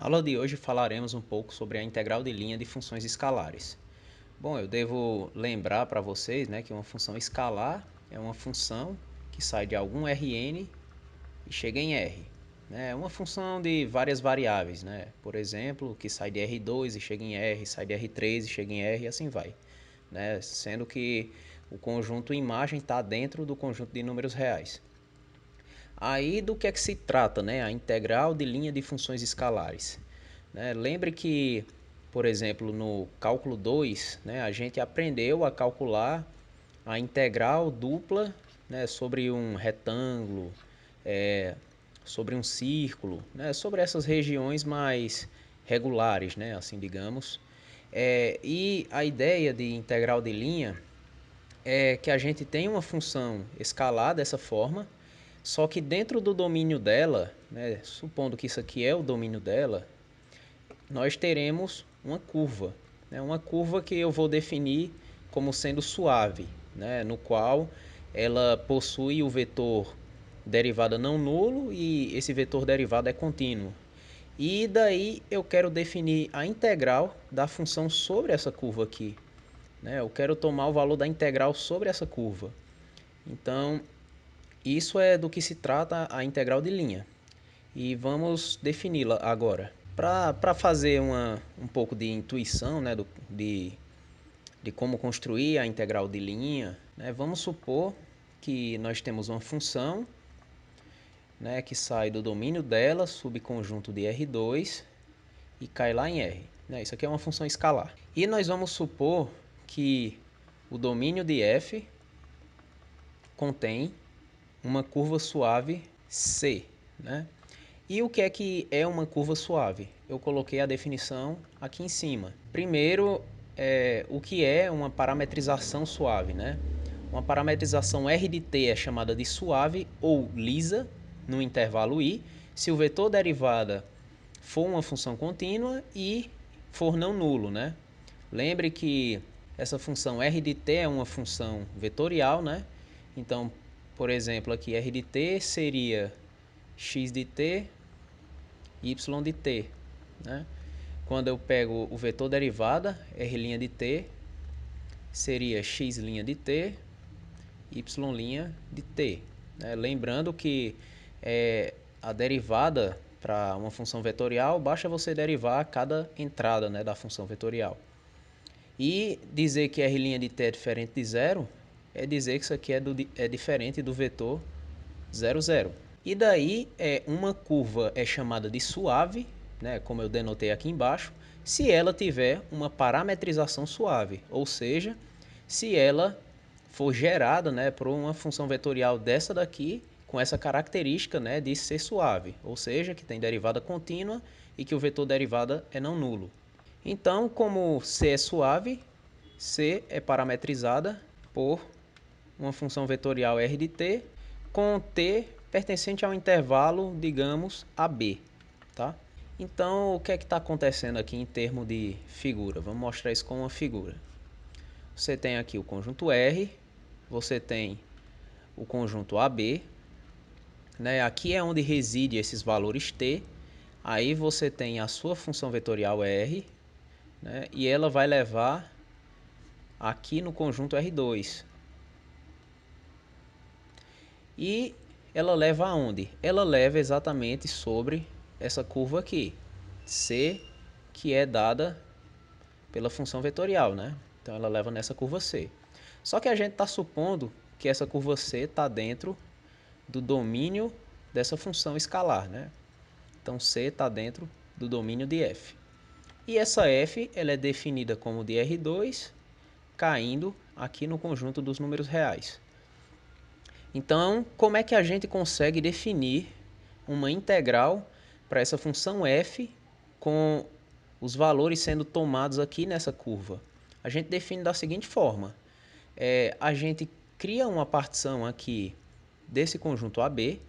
aula de hoje falaremos um pouco sobre a integral de linha de funções escalares. Bom, eu devo lembrar para vocês, que uma função escalar é uma função que sai de algum Rn e chega em R. É uma função de várias variáveis, por exemplo, que sai de R2 e chega em R, sai de R3 e chega em R e assim vai. Sendo que o conjunto imagem está dentro do conjunto de números reais. Aí do que é que se trata, a integral de linha de funções escalares. Lembre que, por exemplo, no cálculo 2, a gente aprendeu a calcular a integral dupla sobre um retângulo, sobre um círculo, sobre essas regiões mais regulares, assim digamos. E a ideia de integral de linha é que a gente tem uma função escalar dessa forma, só que dentro do domínio dela, supondo que isso aqui é o domínio dela, nós teremos uma curva. Uma curva que eu vou definir como sendo suave, no qual ela possui o vetor derivada não nulo e esse vetor derivada é contínuo. E daí eu quero definir a integral da função sobre essa curva aqui. Eu quero tomar o valor da integral sobre essa curva. Então, isso é do que se trata a integral de linha. E vamos defini-la agora. Para fazer um pouco de intuição de como construir a integral de linha, vamos supor que nós temos uma função que sai do domínio dela, subconjunto de R2, e cai lá em R. Isso aqui é uma função escalar. E nós vamos supor que o domínio de f contém uma curva suave C. E o que é uma curva suave? Eu coloquei a definição aqui em cima. Primeiro, o que é uma parametrização suave? Uma parametrização R de t é chamada de suave ou lisa no intervalo i, se o vetor derivada for uma função contínua e for não nulo. Lembre que essa função R de t é uma função vetorial. Então, por exemplo, aqui R de t seria x de t, y de t. Quando eu pego o vetor derivada, R' de t, seria x' de t, y' de t. Lembrando que a derivada para uma função vetorial, basta você derivar cada entrada da função vetorial. E dizer que R' de t é diferente de zero, é dizer que isso aqui é diferente do vetor 0, 0. E daí, uma curva é chamada de suave, como eu denotei aqui embaixo, se ela tiver uma parametrização suave, ou seja, se ela for gerada por uma função vetorial dessa daqui, com essa característica de ser suave, ou seja, que tem derivada contínua e que o vetor derivada é não nulo. Então, como C é suave, C é parametrizada por uma função vetorial R de t, com t pertencente ao intervalo, digamos, AB. Tá? Então, o que é que está acontecendo aqui em termos de figura? Vamos mostrar isso com uma figura. Você tem aqui o conjunto R, você tem o conjunto AB, aqui é onde reside esses valores t, aí você tem a sua função vetorial R, e ela vai levar aqui no conjunto R2. E ela leva aonde? Ela leva exatamente sobre essa curva aqui, C, que é dada pela função vetorial, Então ela leva nessa curva C. Só que a gente está supondo que essa curva C está dentro do domínio dessa função escalar, Então C está dentro do domínio de f. E essa f ela é definida como de R2, caindo aqui no conjunto dos números reais. Então, como é que a gente consegue definir uma integral para essa função f com os valores sendo tomados aqui nessa curva? A gente define da seguinte forma. A gente cria uma partição aqui desse conjunto AB,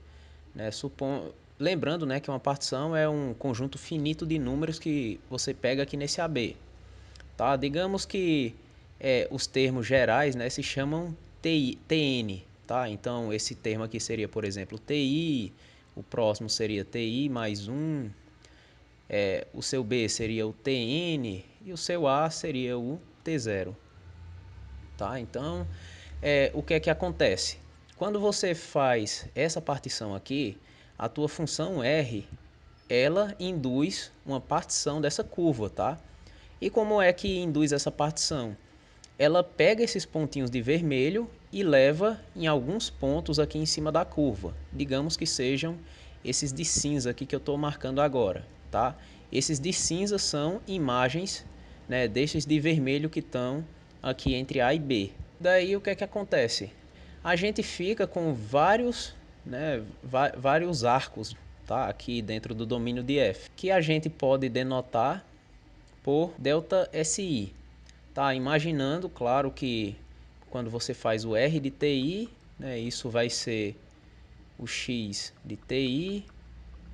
lembrando que uma partição é um conjunto finito de números que você pega aqui nesse AB. Tá? Digamos que os termos gerais se chamam TN. Tá? Então, esse termo aqui seria, por exemplo, TI, o próximo seria TI mais 1, o seu B seria o Tn e o seu A seria o T0. Tá? Então, o que é que acontece? Quando você faz essa partição aqui, a tua função R, ela induz uma partição dessa curva, tá? E como é que induz essa partição? Ela pega esses pontinhos de vermelho e leva em alguns pontos aqui em cima da curva. Digamos que sejam esses de cinza aqui que eu estou marcando agora, tá? Esses de cinza são imagens, né, desses de vermelho que estão aqui entre A e B. Daí o que é que acontece? A gente fica com vários, né, vários arcos, tá, aqui dentro do domínio de F, que a gente pode denotar por ΔSI. Tá, imaginando, claro que quando você faz o R de TI, né, isso vai ser o X de TI,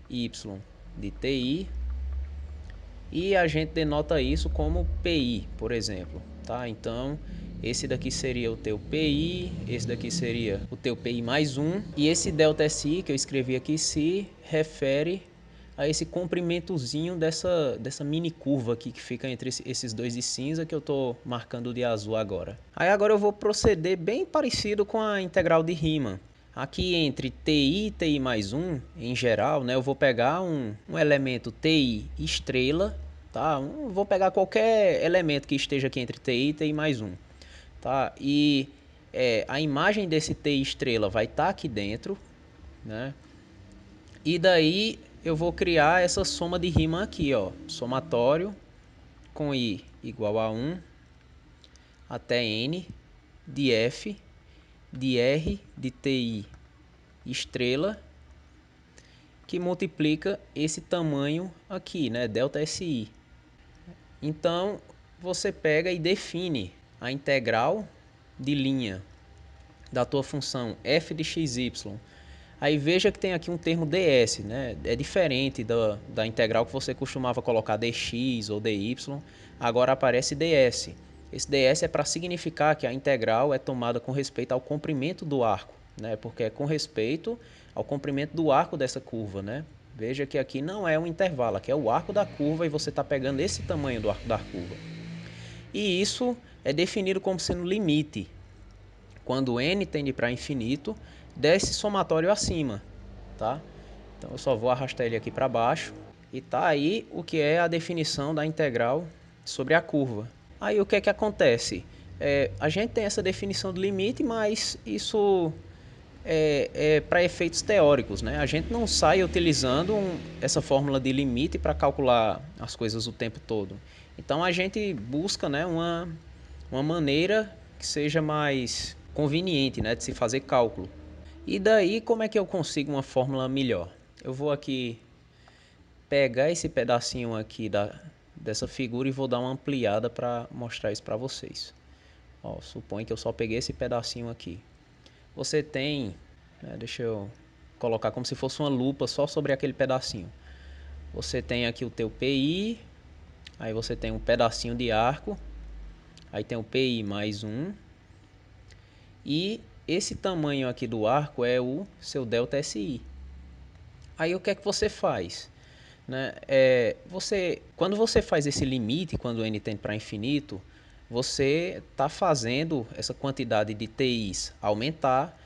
Y de TI, e a gente denota isso como PI, por exemplo, tá? Então, esse daqui seria o teu PI, esse daqui seria o teu PI mais 1, e esse ΔSI que eu escrevi aqui se refere a esse comprimentozinho dessa mini curva aqui que fica entre esses dois de cinza que eu estou marcando de azul agora. Aí agora eu vou proceder bem parecido com a integral de Riemann. Aqui entre TI e TI mais 1, em geral, né, eu vou pegar um elemento TI estrela, tá? Vou pegar qualquer elemento que esteja aqui entre TI e TI mais 1. Tá? E a imagem desse TI estrela vai estar aqui dentro, né? E daí eu vou criar essa soma de Riemann aqui, ó, somatório com I igual a 1 até N de F de R de TI estrela, que multiplica esse tamanho aqui, né, ΔSI. Então, você pega e define a integral de linha da tua função f de xy. Aí veja que tem aqui um termo ds, né? É diferente da integral que você costumava colocar dx ou dy, agora aparece ds. Esse ds é para significar que a integral é tomada com respeito ao comprimento do arco, né? Porque é com respeito ao comprimento do arco dessa curva, né? Veja que aqui não é um intervalo, aqui é o arco da curva e você está pegando esse tamanho do arco da curva. E isso é definido como sendo limite. Quando n tende para infinito, desce somatório acima, tá? Então eu só vou arrastar ele aqui para baixo e tá aí o que é a definição da integral sobre a curva. Aí o que é que acontece? A gente tem essa definição do limite, mas isso é para efeitos teóricos, né? A gente não sai utilizando essa fórmula de limite para calcular as coisas o tempo todo. Então a gente busca, né, uma maneira que seja mais conveniente, né, de se fazer cálculo. E daí como é que eu consigo uma fórmula melhor? Eu vou aqui pegar esse pedacinho aqui dessa figura e vou dar uma ampliada para mostrar isso para vocês. Ó, supõe que eu só peguei esse pedacinho aqui. Você tem, né, deixa eu colocar como se fosse uma lupa só sobre aquele pedacinho. Você tem aqui o teu PI, aí você tem um pedacinho de arco, aí tem o PI mais 1, e esse tamanho aqui do arco é o seu ΔSI. Aí o que é que você faz? Né? Quando você faz esse limite, quando o n tende para infinito, você está fazendo essa quantidade de TIs aumentar.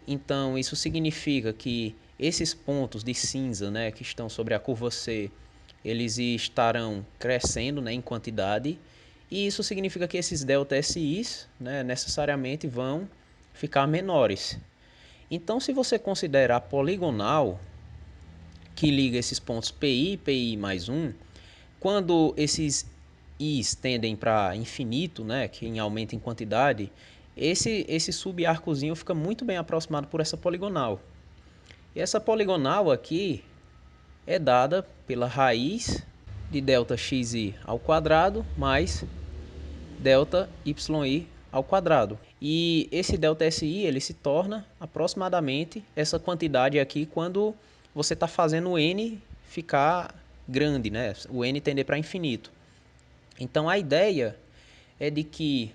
Então isso significa que esses pontos de cinza, né, que estão sobre a curva C, eles estarão crescendo, né, em quantidade. E isso significa que esses ΔSIs, né, necessariamente vão ficar menores. Então, se você considerar a poligonal que liga esses pontos PI e PI mais 1, quando esses i's tendem para infinito, né, que em aumento em quantidade, esse subarcozinho fica muito bem aproximado por essa poligonal. E essa poligonal aqui é dada pela raiz de ΔXi ao quadrado mais ΔYi ao quadrado. E esse ΔSI ele se torna aproximadamente essa quantidade aqui quando você está fazendo o n ficar grande, né? O n tender para infinito. Então a ideia é de que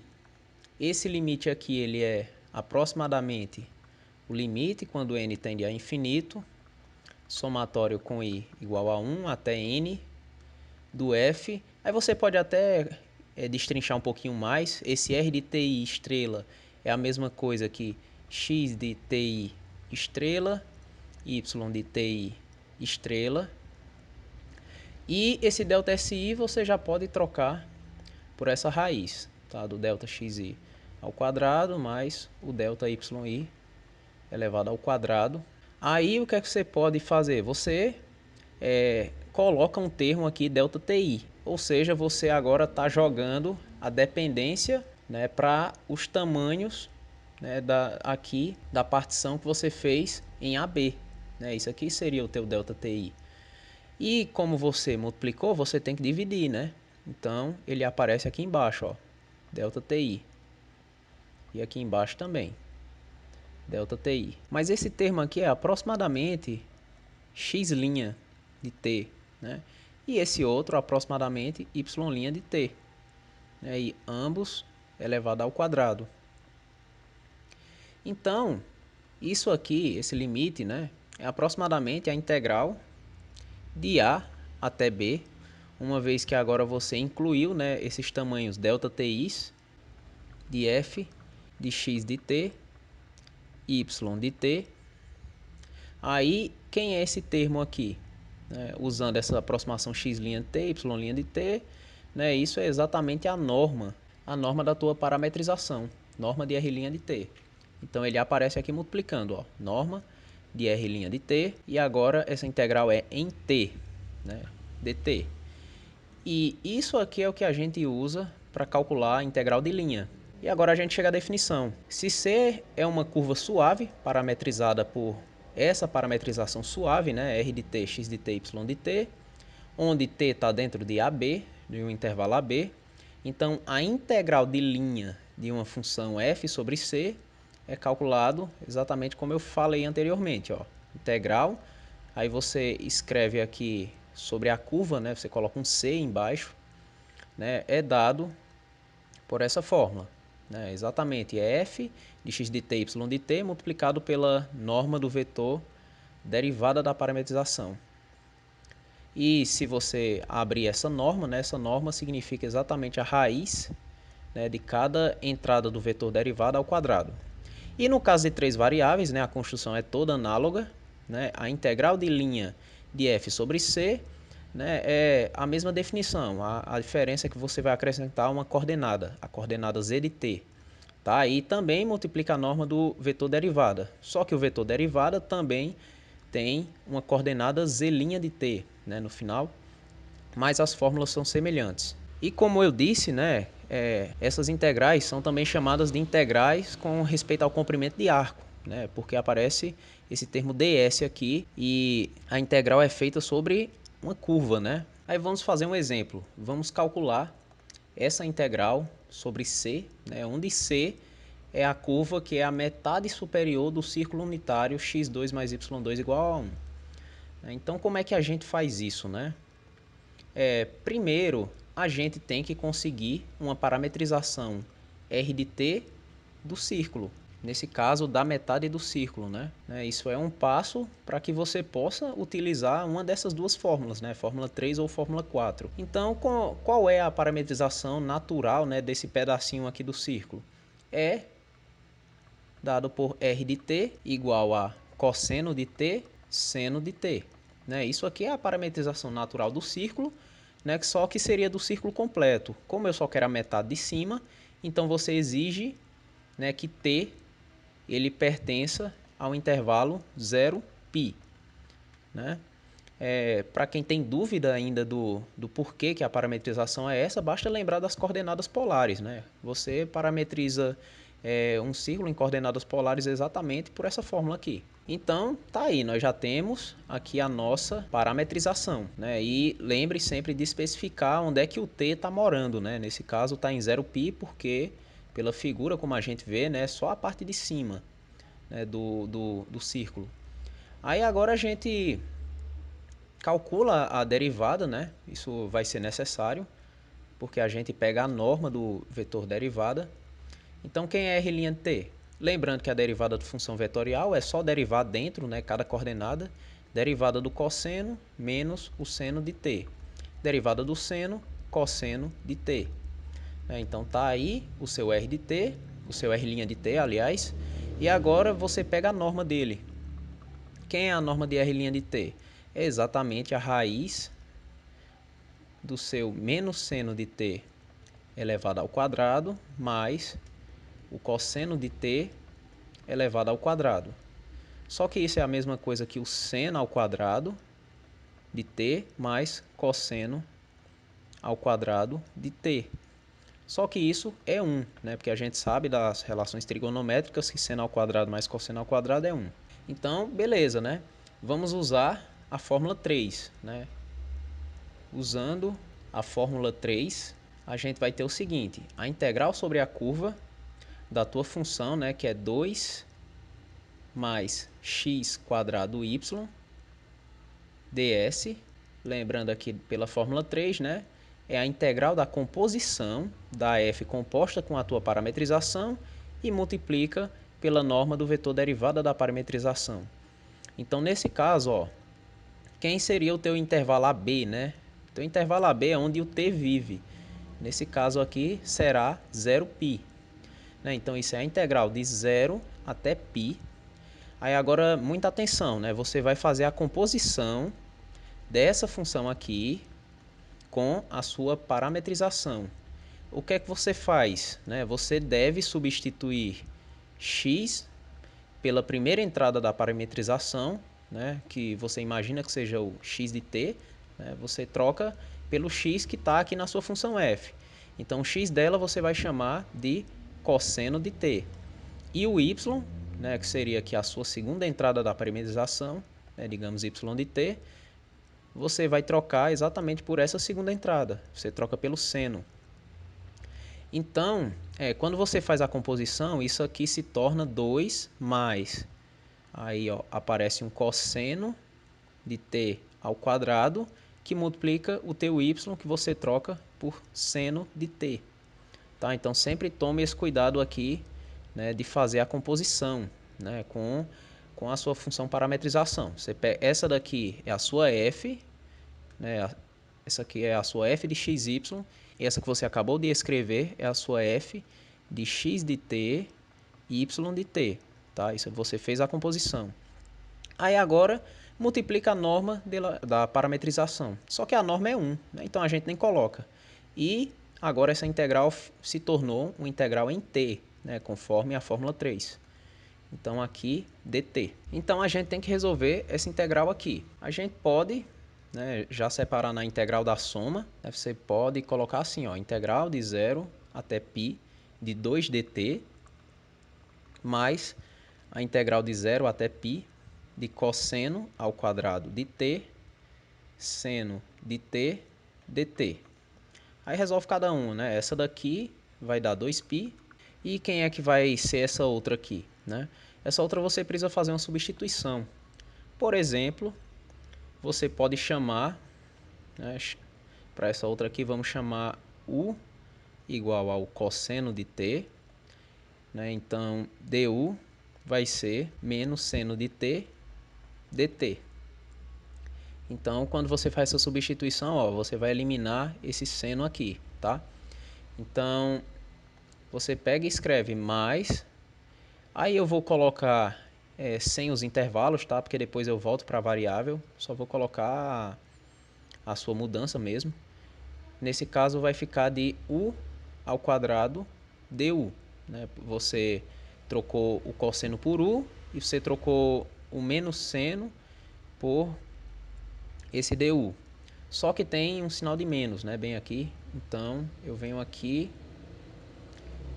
esse limite aqui ele é aproximadamente o limite quando n tende a infinito, somatório com i igual a 1 até n do f. Aí você pode até destrinchar um pouquinho mais. Esse r de ti estrela é a mesma coisa que x de ti estrela, y de ti estrela. E esse ΔSi você já pode trocar por essa raiz, tá? Do ΔXi ao quadrado mais o ΔYi elevado ao quadrado. Aí o que é que você pode fazer? Você coloca um termo aqui ΔTi, ou seja, você agora está jogando a dependência, né, para os tamanhos, né, aqui da partição que você fez em AB. Né? Isso aqui seria o teu ΔTi. E como você multiplicou, você tem que dividir, né? Então ele aparece aqui embaixo, ó, ΔTi. E aqui embaixo também, ΔTi. Mas esse termo aqui é aproximadamente x' de t, né? E esse outro aproximadamente y' de t, né? E ambos elevado ao quadrado. Então, isso aqui, esse limite, né, é aproximadamente a integral de a até b, uma vez que agora você incluiu, né, esses tamanhos ΔTis de f, de x de t, y de t. Aí, quem é esse termo aqui? Usando essa aproximação x' de t, y' de t, né, isso é exatamente a norma da tua parametrização, norma de r' de t. Então ele aparece aqui multiplicando, ó, norma de r' de t, e agora essa integral é em t, né, dt. E isso aqui é o que a gente usa para calcular a integral de linha. E agora a gente chega à definição. Se C é uma curva suave, parametrizada por essa parametrização suave, né, r de t, x de t, y de t, onde t está dentro de AB, de um intervalo AB, então a integral de linha de uma função f sobre c é calculado exatamente como eu falei anteriormente, ó. Integral, aí você escreve aqui sobre a curva, né, você coloca um c embaixo, né, é dado por essa fórmula, né, exatamente, é f de x de t, y de t multiplicado pela norma do vetor derivada da parametrização. E se você abrir essa norma, né, essa norma significa exatamente a raiz, né, de cada entrada do vetor derivado ao quadrado. E no caso de três variáveis, né, a construção é toda análoga, né, a integral de linha de f sobre c, né, é a mesma definição. A diferença é que você vai acrescentar uma coordenada, a coordenada z de t. Tá? E também multiplica a norma do vetor derivada. Só que o vetor derivada também tem uma coordenada z' de t, né, no final, mas as fórmulas são semelhantes. E como eu disse, né, essas integrais são também chamadas de integrais com respeito ao comprimento de arco, né, porque aparece esse termo ds aqui e a integral é feita sobre uma curva, né? Aí vamos fazer um exemplo. Vamos calcular essa integral sobre c, né, onde c é a curva que é a metade superior do círculo unitário x2 mais y2 igual a 1. Então, como é que a gente faz isso, né? Primeiro, a gente tem que conseguir uma parametrização r de t do círculo. Nesse caso, da metade do círculo, né? Isso é um passo para que você possa utilizar uma dessas duas fórmulas, né? Fórmula 3 ou fórmula 4. Então, qual é a parametrização natural, né, desse pedacinho aqui do círculo? É dado por r de t igual a cosseno de t, seno de t. Né? Isso aqui é a parametrização natural do círculo, né? Só que seria do círculo completo. Como eu só quero a metade de cima, então você exige, né, que t ele pertença ao intervalo 0π. Né? Para quem tem dúvida ainda do porquê que a parametrização é essa, basta lembrar das coordenadas polares. Né? Você parametriza um círculo em coordenadas polares exatamente por essa fórmula aqui. Então, tá aí, nós já temos aqui a nossa parametrização, né? E lembre sempre de especificar onde é que o t está morando, né? Nesse caso está em 0π porque, pela figura como a gente vê, né, só a parte de cima, né, do círculo. Aí agora a gente calcula a derivada, né? Isso vai ser necessário, porque a gente pega a norma do vetor derivada. Então, quem é r' de t? Lembrando que a derivada de função vetorial é só derivar dentro, né, cada coordenada, derivada do cosseno menos o seno de t. derivada do seno, cosseno de t. Então tá aí o seu r de t, o seu r' de t, aliás, e agora você pega a norma dele. Quem é a norma de r' de t? É exatamente a raiz do seu menos seno de t elevado ao quadrado mais o cosseno de t elevado ao quadrado. Só que isso é a mesma coisa que o seno ao quadrado de t mais cosseno ao quadrado de t. Só que isso é 1, né? Porque a gente sabe das relações trigonométricas que seno ao quadrado mais cosseno ao quadrado é 1. Então, beleza, né? Vamos usar a fórmula 3, né? Usando a fórmula 3, a gente vai ter o seguinte: a integral sobre a curva da tua função, né, que é 2 mais x quadrado y ds, lembrando aqui pela fórmula 3, né, é a integral da composição da f composta com a tua parametrização e multiplica pela norma do vetor derivada da parametrização. Então, nesse caso, ó, quem seria o teu intervalo AB, né? O teu intervalo AB é onde o t vive. Nesse caso aqui será 0π. Né? Então, isso é a integral de 0 até π. Aí agora, muita atenção, né? Você vai fazer a composição dessa função aqui com a sua parametrização. O que é que você faz? Né? Você deve substituir x pela primeira entrada da parametrização, né? Que você imagina que seja o x de t, né? Você troca pelo x que está aqui na sua função f. Então, o x dela você vai chamar de cosseno de t. E o y, né, que seria aqui a sua segunda entrada da parametrização, né, digamos y de t, você vai trocar exatamente por essa segunda entrada. Você troca pelo seno. Então, quando você faz a composição, isso aqui se torna 2 mais. Aí ó, aparece um cosseno de t ao quadrado, que multiplica o teu y, que você troca por seno de t. Tá? Então, sempre tome esse cuidado aqui, né, de fazer a composição, né, com a sua função parametrização. Essa daqui é a sua f, né, essa aqui é a sua f de xy, e essa que você acabou de escrever é a sua f de x de t e y de t. Tá? Isso você fez a composição. Aí agora multiplica a norma da parametrização. Só que a norma é 1, né? Então a gente nem coloca. E agora essa integral se tornou uma integral em t, né? Conforme a fórmula 3. Então aqui dt. Então a gente tem que resolver essa integral aqui. A gente pode, né, já separar na integral da soma. Né? Você pode colocar assim, ó, integral de 0 até π de 2 dt mais a integral de 0 até π de cosseno ao quadrado de t, seno de t, dt. Aí resolve cada um, né? Essa daqui vai dar 2π. E quem é que vai ser essa outra aqui, né? Essa outra você precisa fazer uma substituição. Por exemplo, você pode chamar, né, para essa outra aqui, vamos chamar u igual ao cosseno de t. Né? Então, du vai ser menos seno de t dt. Então, quando você faz essa substituição, ó, você vai eliminar esse seno aqui, tá? Então, você pega e escreve mais. Aí eu vou colocar sem os intervalos, tá? Porque depois eu volto para a variável. Só vou colocar a sua mudança mesmo. Nesse caso, vai ficar de u ao quadrado du. Né? Você trocou o cosseno por u e você trocou o menos seno por esse du. Só que tem um sinal de menos, né, bem aqui. Então, eu venho aqui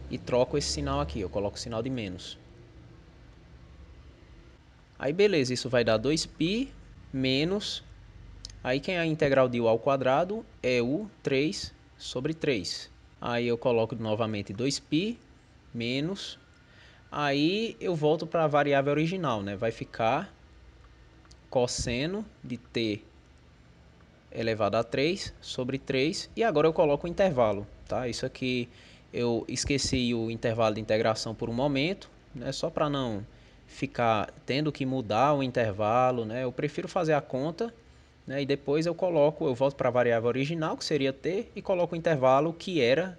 e troco esse sinal aqui. Eu coloco o sinal de menos. Aí, beleza. Isso vai dar 2π menos... Aí, quem é a integral de u ao quadrado é u 3 sobre 3. Aí, eu coloco novamente 2π menos... Aí, eu volto para a variável original, né? Vai ficar cosseno de t elevado a 3 sobre 3. E agora eu coloco o intervalo, tá? Isso aqui eu esqueci o intervalo de integração por um momento, né? Só para não ficar tendo que mudar o intervalo, né? Eu prefiro fazer a conta né? E depois eu volto para a variável original, que seria t, e coloco o intervalo que era,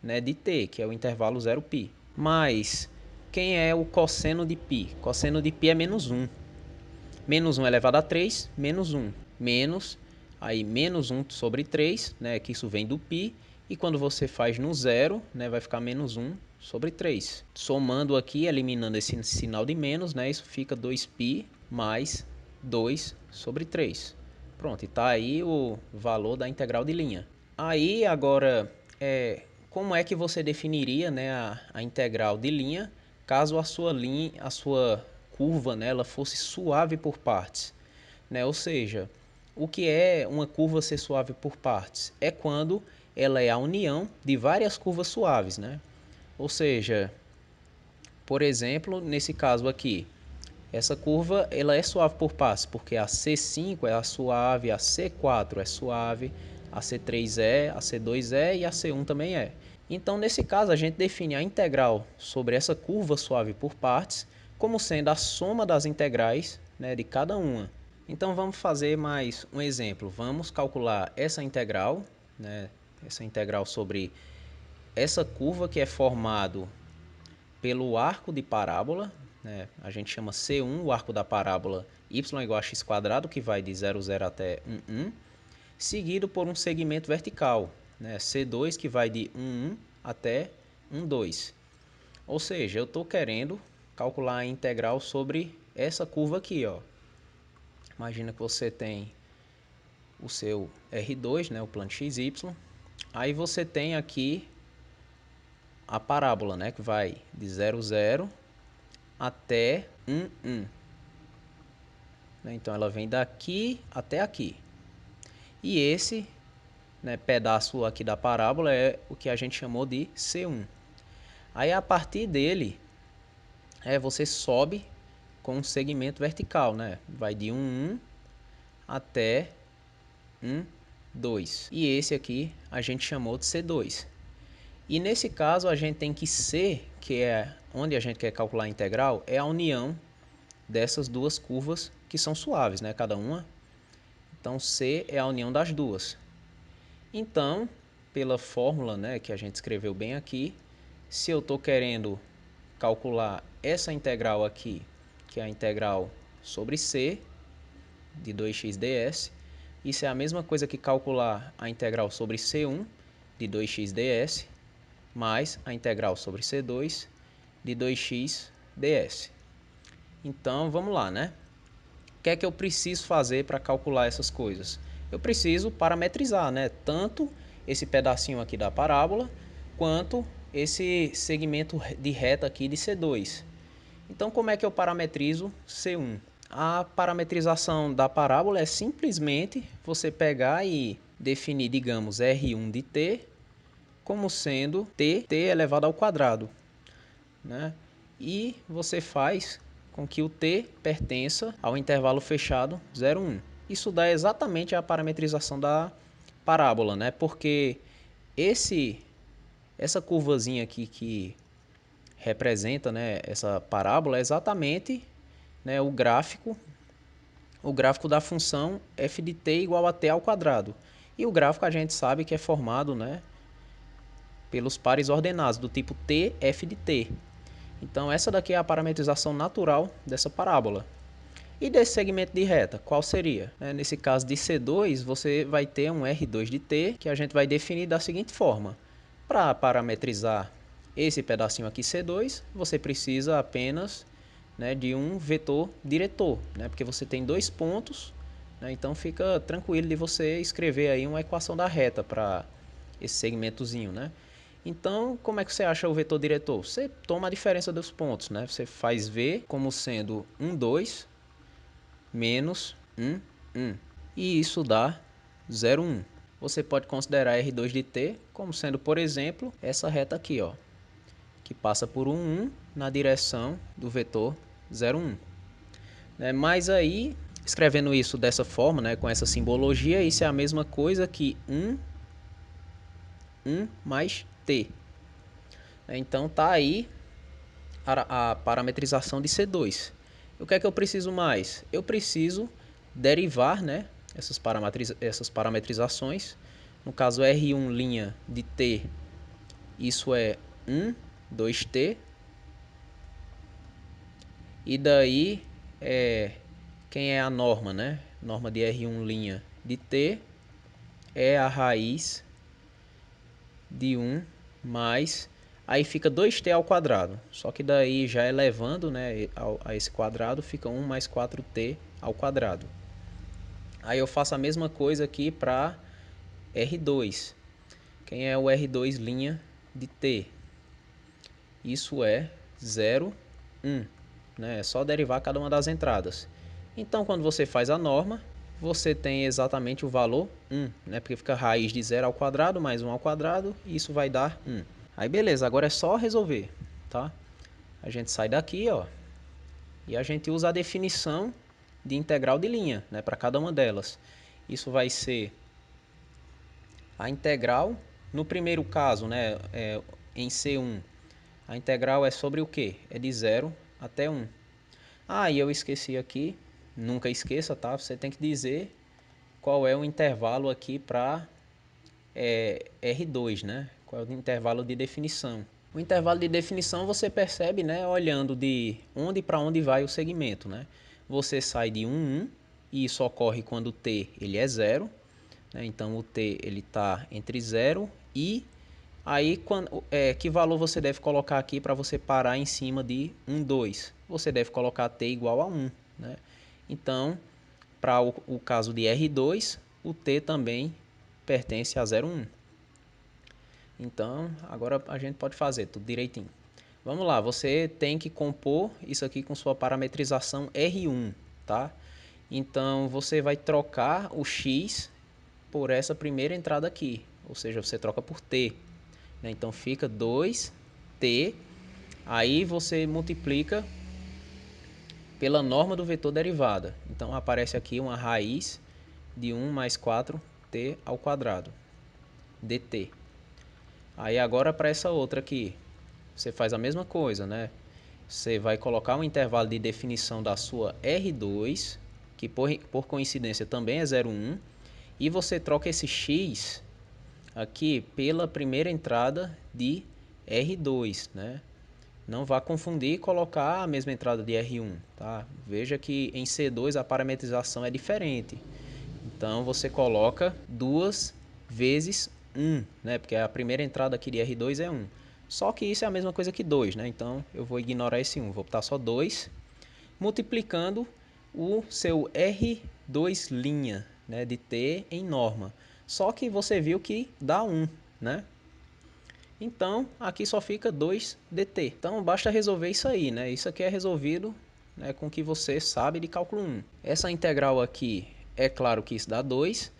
né, de t, que é o intervalo 0π. Mas quem é o cosseno de π? Cosseno de π é menos 1. Menos 1 elevado a 3, menos 1. Menos, aí menos 1 sobre 3, né, que isso vem do π. E quando você faz no zero, né, vai ficar menos 1 sobre 3. Somando aqui, eliminando esse sinal de menos, né, isso fica 2π mais 2 sobre 3. Pronto, e está aí o valor da integral de linha. Aí, agora, como é que você definiria, né, a integral de linha caso a sua curva, né, ela fosse suave por partes? Né? Ou seja, o que é uma curva ser suave por partes? É quando ela é a união de várias curvas suaves, né? Ou seja, por exemplo, nesse caso aqui, essa curva ela é suave por partes, porque a C5 é a suave, a C4 é suave, a C3 é, a C2 é e a C1 também é. Então, nesse caso, a gente define a integral sobre essa curva suave por partes como sendo a soma das integrais, né, de cada uma. Então, vamos fazer mais um exemplo. Vamos calcular essa integral, né, essa integral sobre essa curva que é formado pelo arco de parábola, né? A gente chama C1, o arco da parábola y igual a x², que vai de 0, 0 até 1, 1, seguido por um segmento vertical, né? C2, que vai de 1, 1 até 1, 2. Ou seja, eu estou querendo calcular a integral sobre essa curva aqui, ó. Imagina que você tem o seu R2, né, o plano XY. Aí você tem aqui a parábola, né, que vai de 0, 0 até 1, 1. Então ela vem daqui até aqui. E esse, né, pedaço aqui da parábola é o que a gente chamou de C1. Aí a partir dele, você sobe com um segmento vertical, né? Vai de 1, 1 até 1, 2. E esse aqui a gente chamou de C2. E nesse caso a gente tem que C, que é onde a gente quer calcular a integral, é a união dessas duas curvas que são suaves, né? Cada uma. Então C é a união das duas. Então, pela fórmula, né, que a gente escreveu bem aqui, se eu estou querendo calcular essa integral aqui, que é a integral sobre C de 2x ds, isso é a mesma coisa que calcular a integral sobre C1 de 2x ds, mais a integral sobre C2 de 2x ds. Então, vamos lá, né? O que é que eu preciso fazer para calcular essas coisas? Eu preciso parametrizar, né? Tanto esse pedacinho aqui da parábola, quanto esse segmento de reta aqui de C2. Então, como é que eu parametrizo C1? A parametrização da parábola é simplesmente você pegar e definir, digamos, R1 de t como sendo t elevado ao quadrado, né? E você faz com que o t pertença ao intervalo fechado 0, 1. Isso dá exatamente a parametrização da parábola, né? Porque essa curvazinha aqui que representa, né, essa parábola é exatamente, né, o gráfico da função f de t igual a t ao quadrado. E o gráfico a gente sabe que é formado, né, pelos pares ordenados do tipo t, f de t. Então essa daqui é a parametrização natural dessa parábola. E desse segmento de reta, qual seria? Nesse caso de C2, você vai ter um R2 de t, que a gente vai definir da seguinte forma. Para parametrizar esse pedacinho aqui C2, você precisa apenas, né, de um vetor diretor, né, porque você tem dois pontos, né, então fica tranquilo de você escrever aí uma equação da reta para esse segmentozinho, né? Então, como é que você acha o vetor diretor? Você toma a diferença dos pontos, né? Você faz V como sendo 1, 2 menos 1, 1. E isso dá 0, 1. Você pode considerar R2 de t como sendo, por exemplo, essa reta aqui, ó, que passa por 1, 1 na direção do vetor 0, 1. Mas aí, escrevendo isso dessa forma, né, com essa simbologia, isso é a mesma coisa que 1, 1 mais t. Então tá aí a parametrização de C2. O que é que eu preciso mais? Eu preciso derivar, né, essas parametrizações. No caso R1' de t, isso é 1, 2t. E daí, quem é a norma, né? Norma de R1' de t é a raiz de 1 mais... Aí fica 2t ao quadrado. Só que daí já elevando, né, a esse quadrado, fica 1 mais 4t ao quadrado. Aí eu faço a mesma coisa aqui para R2. Quem é o R2' de t? Isso é 0, 1. Né? É só derivar cada uma das entradas. Então, quando você faz a norma, você tem exatamente o valor 1. Né? Porque fica raiz de 0 ao quadrado mais 1 ao quadrado. E isso vai dar 1. Aí beleza, agora é só resolver. Tá? A gente sai daqui, ó, e a gente usa a definição de integral de linha, né, para cada uma delas. Isso vai ser a integral, no primeiro caso, né, em C1, a integral é sobre o quê? É de 0 até 1. Ah, e eu esqueci aqui, nunca esqueça, tá? Você tem que dizer qual é o intervalo aqui para R2, né? Qual é o intervalo de definição. O intervalo de definição você percebe, né, olhando de onde para onde vai o segmento, né? Você sai de 1, 1, e isso ocorre quando o t ele é 0, né? Então o t ele está entre 0 e aí que valor você deve colocar aqui para você parar em cima de 1, 2? Você deve colocar t igual a 1, né? Então, para o caso de R2, o t também pertence a 0, 1. Então, agora a gente pode fazer tudo direitinho. Vamos lá, você tem que compor isso aqui com sua parametrização R1, tá? Então, você vai trocar o x por essa primeira entrada aqui, ou seja, você troca por t. Né? Então, fica 2t, aí você multiplica pela norma do vetor derivada. Então, aparece aqui uma raiz de 1 mais 4t ao quadrado, dt. Aí agora para essa outra aqui, você faz a mesma coisa, né? Você vai colocar um intervalo de definição da sua R2, que por coincidência também é 0,1, e você troca esse x aqui pela primeira entrada de R2, né? Não vá confundir e colocar a mesma entrada de R1, tá? Veja que em C2 a parametrização é diferente. Então você coloca 2 vezes 1, né? Porque a primeira entrada aqui de R2 é 1. Só que isso é a mesma coisa que 2, né? Então eu vou ignorar esse 1, vou botar só 2, multiplicando o seu R2', né, de t em norma. Só que você viu que dá 1, né? Então aqui só fica 2dt. Então basta resolver isso aí, né? Isso aqui é resolvido, né, com o que você sabe de cálculo 1. Essa integral aqui, é claro que isso dá 2,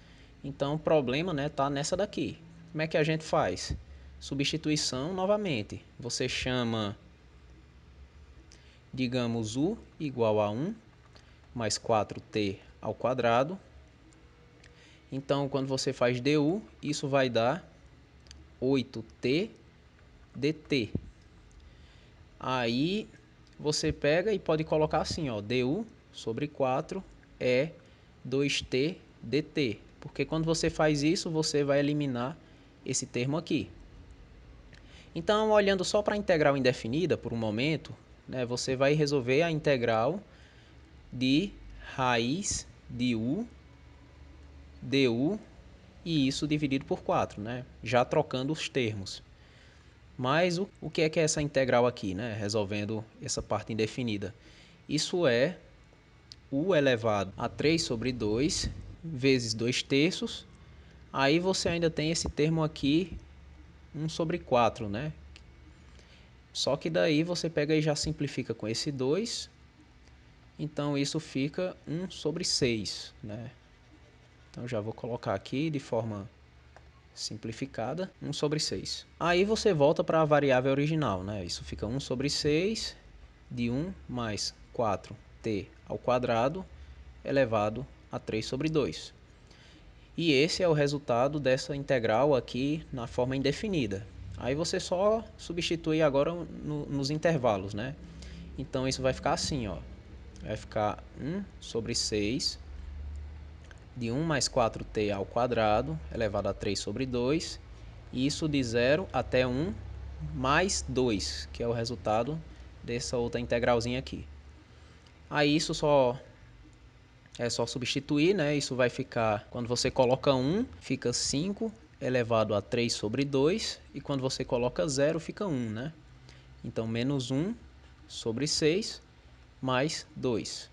então o problema, né, tá nessa daqui. Como é que a gente faz? Substituição novamente. Você chama, digamos, u igual a 1 mais 4t ao quadrado. Então, quando você faz du, isso vai dar 8t dt. Aí você pega e pode colocar assim, ó, du sobre 4 é 2t dt. Porque quando você faz isso, você vai eliminar esse termo aqui. Então, olhando só para a integral indefinida por um momento, né, você vai resolver a integral de raiz de u du e isso dividido por 4, né, já trocando os termos. Mas o que é essa integral aqui, né, resolvendo essa parte indefinida? Isso é u elevado a 3 sobre 2 vezes 2 terços. Aí você ainda tem esse termo aqui, 1 sobre 4, né? Só que daí você pega e já simplifica com esse 2. Então isso fica 1 sobre 6, né? Então já vou colocar aqui de forma simplificada, 1 sobre 6. Aí você volta para a variável original, né? Isso fica 1 sobre 6 de 1 mais 4t ao quadrado elevado a 3 sobre 2. E esse é o resultado dessa integral aqui na forma indefinida. Aí você só substitui agora nos intervalos, né? Então isso vai ficar assim, ó. Vai ficar 1 sobre 6 de 1 mais 4t ao quadrado elevado a 3 sobre 2, isso de 0 até 1 mais 2, que é o resultado dessa outra integralzinha aqui. Aí isso é só substituir, né? Isso vai ficar, quando você coloca 1, fica 5 elevado a 3 sobre 2, e quando você coloca 0, fica 1, né? Então, menos 1 sobre 6 mais 2.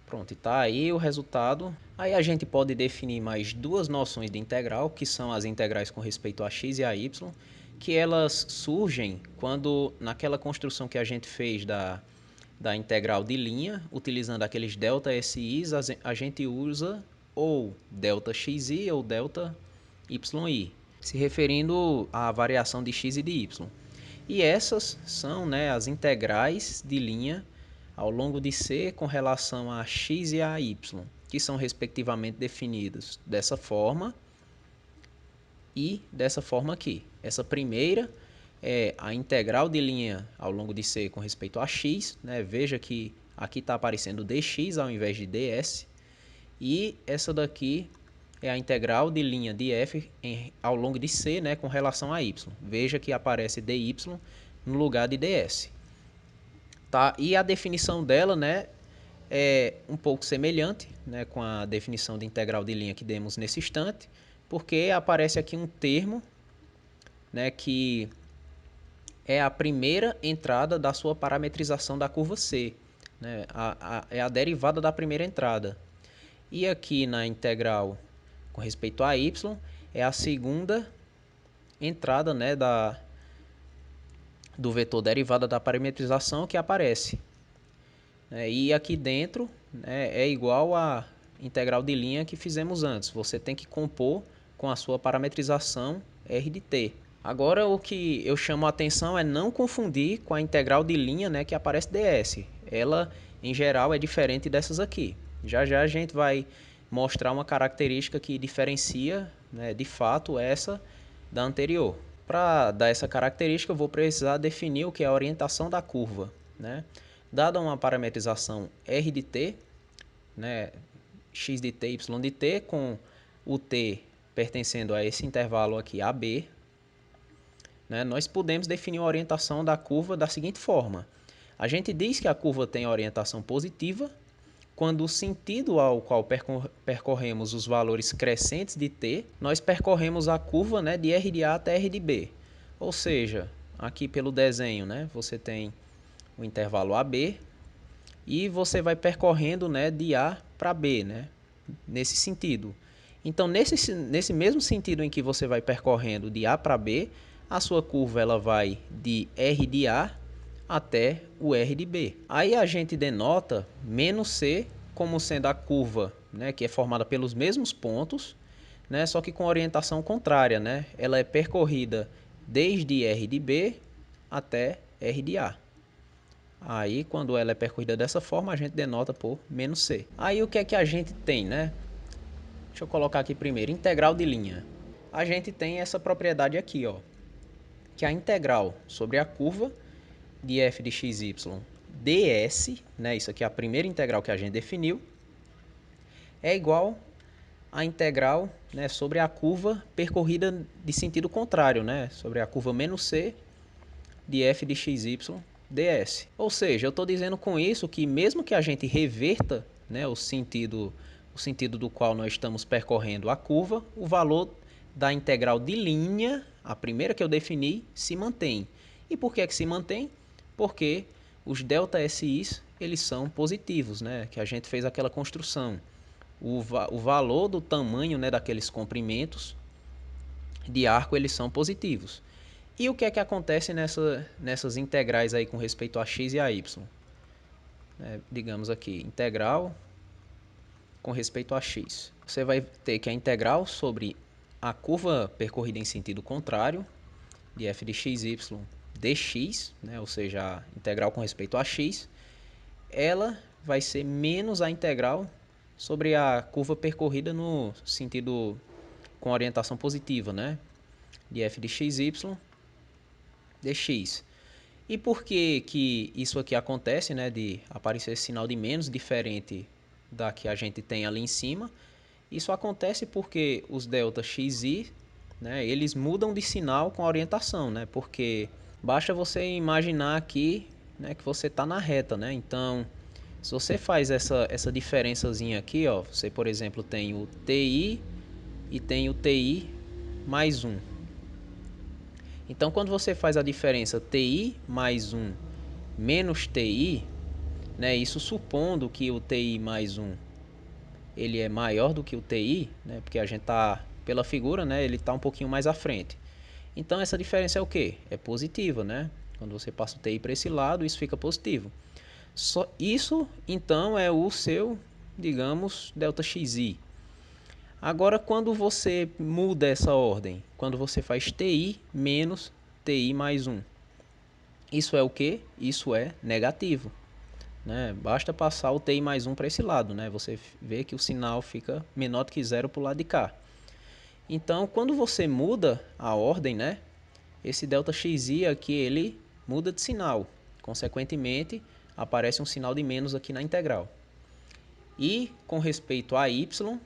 Pronto, e tá aí o resultado. Aí a gente pode definir mais duas noções de integral, que são as integrais com respeito a x e a y, que elas surgem quando, naquela construção que a gente fez da integral de linha, utilizando aqueles ΔSIs, a gente usa ou ΔXi ou ΔYi, se referindo à variação de x e de y. E essas são, né, as integrais de linha ao longo de C com relação a x e a y, que são respectivamente definidos dessa forma e dessa forma aqui. Essa primeira é a integral de linha ao longo de C com respeito a x, né? Veja que aqui está aparecendo dx ao invés de ds. E essa daqui é a integral de linha de f ao longo de C, né, com relação a y. Veja que aparece dy no lugar de ds. Tá? E a definição dela, né, é um pouco semelhante, né, com a definição de integral de linha que demos nesse instante, porque aparece aqui um termo, né, que é a primeira entrada da sua parametrização da curva C, né, é a derivada da primeira entrada. E aqui na integral com respeito a y, é a segunda entrada, né, do vetor derivada da parametrização que aparece. E aqui dentro, né, é igual a integral de linha que fizemos antes. Você tem que compor com a sua parametrização R de t. Agora o que eu chamo a atenção é não confundir com a integral de linha, né, que aparece ds. Ela, em geral, é diferente dessas aqui. Já já a gente vai mostrar uma característica que diferencia, né, de fato essa da anterior. Para dar essa característica, eu vou precisar definir o que é a orientação da curva, né? Dada uma parametrização R de t, né, x de t, y de t, com o t pertencendo a esse intervalo aqui AB, né, nós podemos definir a orientação da curva da seguinte forma. A gente diz que a curva tem orientação positiva quando o sentido ao qual percorremos os valores crescentes de t, nós percorremos a curva, né, de R de A até R de B. Ou seja, aqui pelo desenho, né, você tem o intervalo AB e você vai percorrendo, né, de A para B, né, nesse sentido. Então, nesse mesmo sentido em que você vai percorrendo de A para B, a sua curva ela vai de R de A até o R de B. Aí a gente denota menos C como sendo a curva, né, que é formada pelos mesmos pontos, né, só que com orientação contrária, né? Ela é percorrida desde R de B até R de A. Aí, quando ela é percorrida dessa forma, a gente denota por menos C. Aí, o que é que a gente tem, né? Deixa eu colocar aqui primeiro, integral de linha. A gente tem essa propriedade aqui, ó, que é a integral sobre a curva de f de xy ds, né? Isso aqui é a primeira integral que a gente definiu, é igual à integral, né, sobre a curva percorrida de sentido contrário, né? Sobre a curva menos c de f de xy ds. Ou seja, eu estou dizendo com isso que mesmo que a gente reverta, né, o sentido do qual nós estamos percorrendo a curva, o valor da integral de linha, a primeira que eu defini, se mantém. E por que é que se mantém? Porque os ΔSIs, eles são positivos, né? Que a gente fez aquela construção. O valor do tamanho, né, daqueles comprimentos de arco, eles são positivos. E o que é que acontece nessas integrais aí com respeito a x e a y? Digamos aqui, integral com respeito a x. Você vai ter que a integral sobre a curva percorrida em sentido contrário de f de xy dx, né, ou seja, a integral com respeito a x, ela vai ser menos a integral sobre a curva percorrida no sentido com orientação positiva, né, de f de xy dx. E por que isso aqui acontece, né, de aparecer esse sinal de menos diferente da que a gente tem ali em cima? Isso acontece porque os delta xi, né, eles mudam de sinal com a orientação, né? Porque basta você imaginar aqui, né, que você está na reta, né? Então, se você faz essa diferençazinha aqui, ó, você, por exemplo, tem o TI e tem o TI mais um. Então, quando você faz a diferença TI mais um menos TI, né, isso supondo que o TI mais um ele é maior do que o TI, né, porque a gente tá pela figura, né, ele está um pouquinho mais à frente. Então essa diferença é o quê? É positiva, né? Quando você passa o TI para esse lado, isso fica positivo. Só isso então é o seu, digamos, delta xi. Agora quando você muda essa ordem, quando você faz TI menos TI mais um, isso é o quê? Isso é negativo. Né? Basta passar o TI mais um para esse lado, né? Você vê que o sinal fica menor do que zero para o lado de cá. Então, quando você muda a ordem, né? Esse ΔXi aqui, ele muda de sinal. Consequentemente, aparece um sinal de menos aqui na integral. E com respeito a y,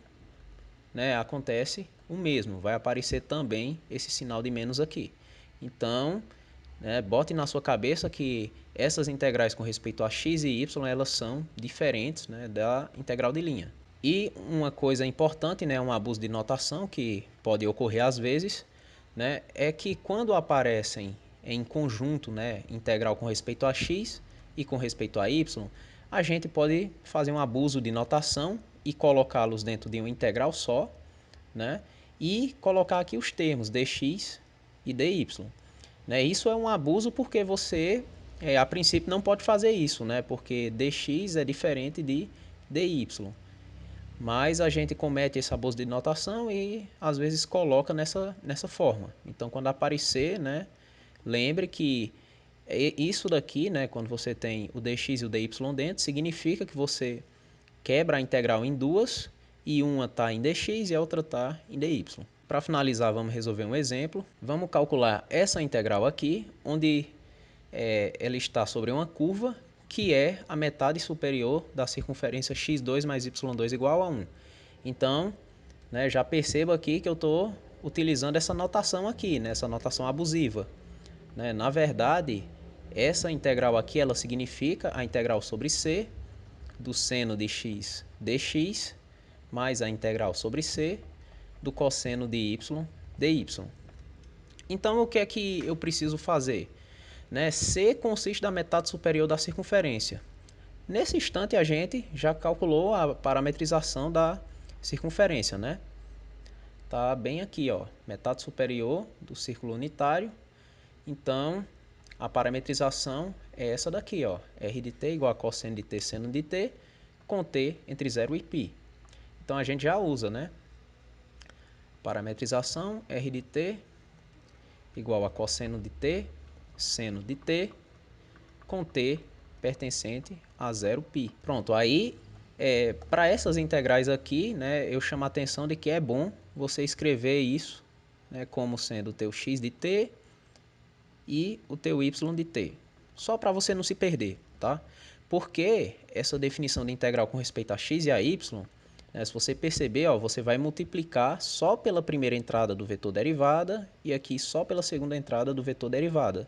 né, acontece o mesmo. Vai aparecer também esse sinal de menos aqui. Então, né, bote na sua cabeça que essas integrais com respeito a x e y, elas são diferentes, né, da integral de linha. E uma coisa importante, né, um abuso de notação que pode ocorrer às vezes, né, é que quando aparecem em conjunto, né, integral com respeito a x e com respeito a y, a gente pode fazer um abuso de notação e colocá-los dentro de uma integral só, né, e colocar aqui os termos dx e dy. Né, isso é um abuso porque você, a princípio, não pode fazer isso, né, porque dx é diferente de dy. Mas a gente comete esse abuso de notação e às vezes coloca nessa forma. Então, quando aparecer, né, lembre que isso daqui, né, quando você tem o dx e o dy dentro, significa que você quebra a integral em duas e uma está em dx e a outra está em dy. Para finalizar, vamos resolver um exemplo. Vamos calcular essa integral aqui, onde ela está sobre uma curva que é a metade superior da circunferência x2 mais y2 igual a 1. Então, né, já perceba aqui que eu estou utilizando essa notação aqui, né, essa notação abusiva. Né? Na verdade, essa integral aqui ela significa a integral sobre c do seno de x dx mais a integral sobre c do cosseno de y dy. Então, o que é que eu preciso fazer? Né? C consiste da metade superior da circunferência. Nesse instante, a gente já calculou a parametrização da circunferência, né? Tá bem aqui, ó, metade superior do círculo unitário. Então, a parametrização é essa daqui, ó, r de t igual a cosseno de t seno de t, com t entre 0 e π. Então, a gente já usa, né? Parametrização, r de t igual a cosseno de t seno de t com t pertencente a 0π. Pronto, aí para essas integrais aqui, né, eu chamo a atenção de que é bom você escrever isso, né, como sendo o teu x de t e o teu y de t. Só para você não se perder, tá? Porque essa definição de integral com respeito a x e a y, né, se você perceber, ó, você vai multiplicar só pela primeira entrada do vetor derivada e aqui só pela segunda entrada do vetor derivada.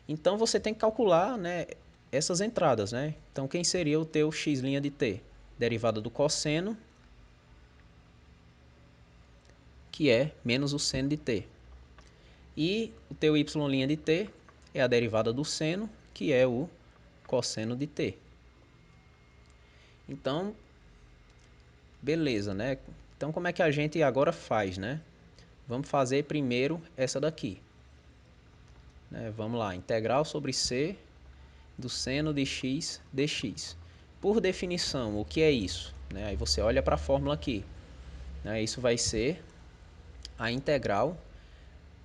Então você tem que calcular, né, essas entradas, né? Então quem seria o teu x' de t? Derivada do cosseno, que é menos o seno de t. E o teu y' de t é a derivada do seno, que é o cosseno de t. Então, beleza, né? Então como é que a gente agora faz, né? Vamos fazer primeiro essa daqui. Né? Vamos lá, integral sobre c do seno de x dx. Por definição, o que é isso? Né? Aí você olha para a fórmula aqui. Né? Isso vai ser a integral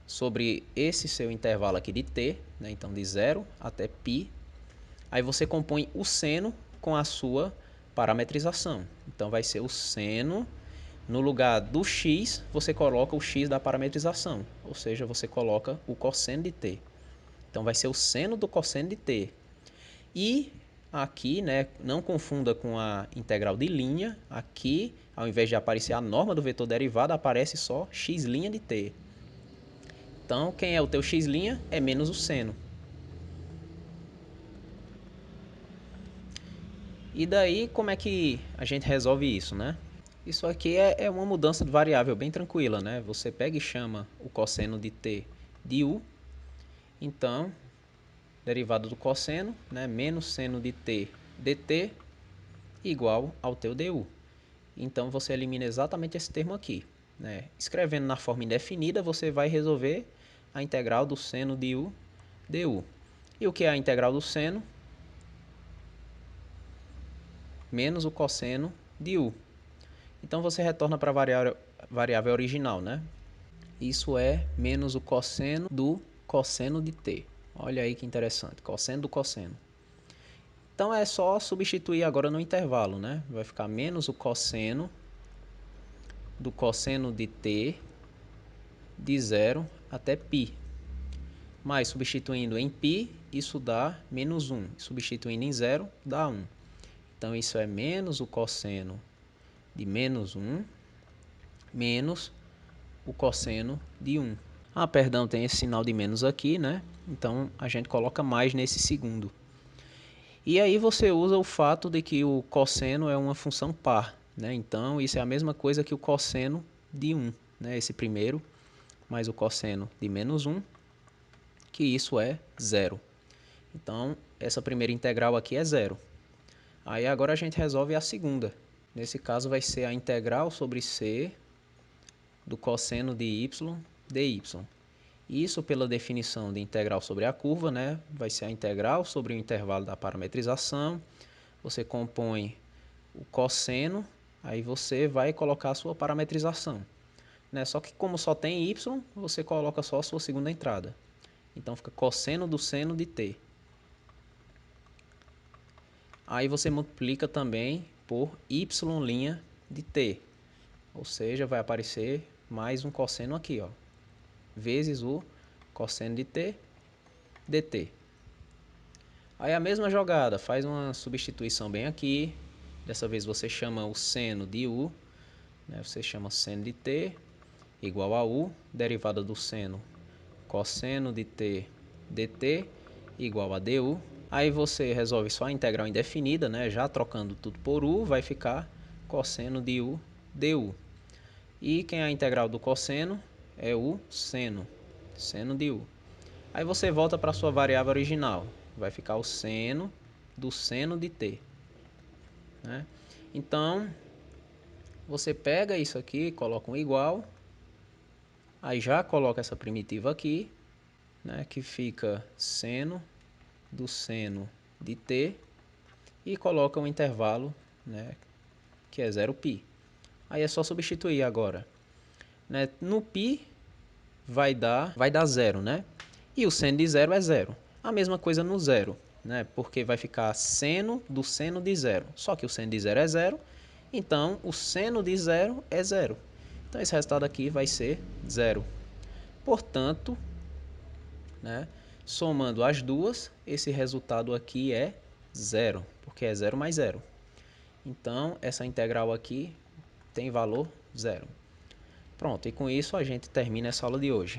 sobre esse seu intervalo aqui de t, né? Então de 0 até π. Aí você compõe o seno com a sua parametrização. Então vai ser o seno, no lugar do x, você coloca o x da parametrização, ou seja, você coloca o cosseno de t. Então vai ser o seno do cosseno de t. E aqui, né, não confunda com a integral de linha, aqui ao invés de aparecer a norma do vetor derivado, aparece só x' de t. Então, quem é o teu x' é menos o seno. E daí, como é que a gente resolve isso, né? Isso aqui é uma mudança de variável bem tranquila, né? Você pega e chama o cosseno de t de u. Então, derivada do cosseno, né? Menos seno de t dt igual ao teu du. Então, você elimina exatamente esse termo aqui, né? Escrevendo na forma indefinida, você vai resolver a integral do seno de u du. E o que é a integral do seno? Menos o cosseno de u. Então, você retorna para a variável original, né? Isso é menos o cosseno do cosseno de t. Olha aí que interessante, cosseno do cosseno. Então, é só substituir agora no intervalo, né? Vai ficar menos o cosseno do cosseno de t de 0 até π. Mas substituindo em π, isso dá menos 1. Substituindo em 0, dá 1. Então, isso é menos o cosseno de menos 1 menos o cosseno de 1. Ah, perdão, tem esse sinal de menos aqui, né? Então, a gente coloca mais nesse segundo. E aí você usa o fato de que o cosseno é uma função par, né? Então, isso é a mesma coisa que o cosseno de 1, né? Esse primeiro, mais o cosseno de menos 1, que isso é 0. Então, essa primeira integral aqui é 0. Aí agora a gente resolve a segunda. Nesse caso vai ser a integral sobre c do cosseno de y dy. Isso pela definição de integral sobre a curva, né? Vai ser a integral sobre o intervalo da parametrização. Você compõe o cosseno, aí você vai colocar a sua parametrização, né? Só que como só tem y, você coloca só a sua segunda entrada. Então fica cosseno do seno de t. Aí você multiplica também por y' de t. Ou seja, vai aparecer mais um cosseno aqui, ó, vezes o cosseno de t dt. Aí a mesma jogada, faz uma substituição bem aqui. Dessa vez você chama o seno de u, né? Você chama seno de t igual a u, derivada do seno cosseno de t dt igual a du. Aí você resolve só a integral indefinida, né? Já trocando tudo por u, vai ficar cosseno de u du. E quem é a integral do cosseno? É o seno, seno de u. Aí você volta para a sua variável original, vai ficar o seno do seno de t, né? Então, você pega isso aqui, coloca um igual, aí já coloca essa primitiva aqui, né, que fica seno do seno de t, e coloca um intervalo, né, que é 0π. Aí é só substituir agora, né? No π vai dar 0, né? E o seno de 0 é 0. A mesma coisa no 0, né? Porque vai ficar seno do seno de 0. Só que o seno de 0 é 0, então o seno de 0 é 0. Então esse resultado aqui vai ser 0. Portanto, né, somando as duas, esse resultado aqui é 0, porque é 0 mais 0. Então, essa integral aqui tem valor 0. Pronto, e com isso a gente termina essa aula de hoje.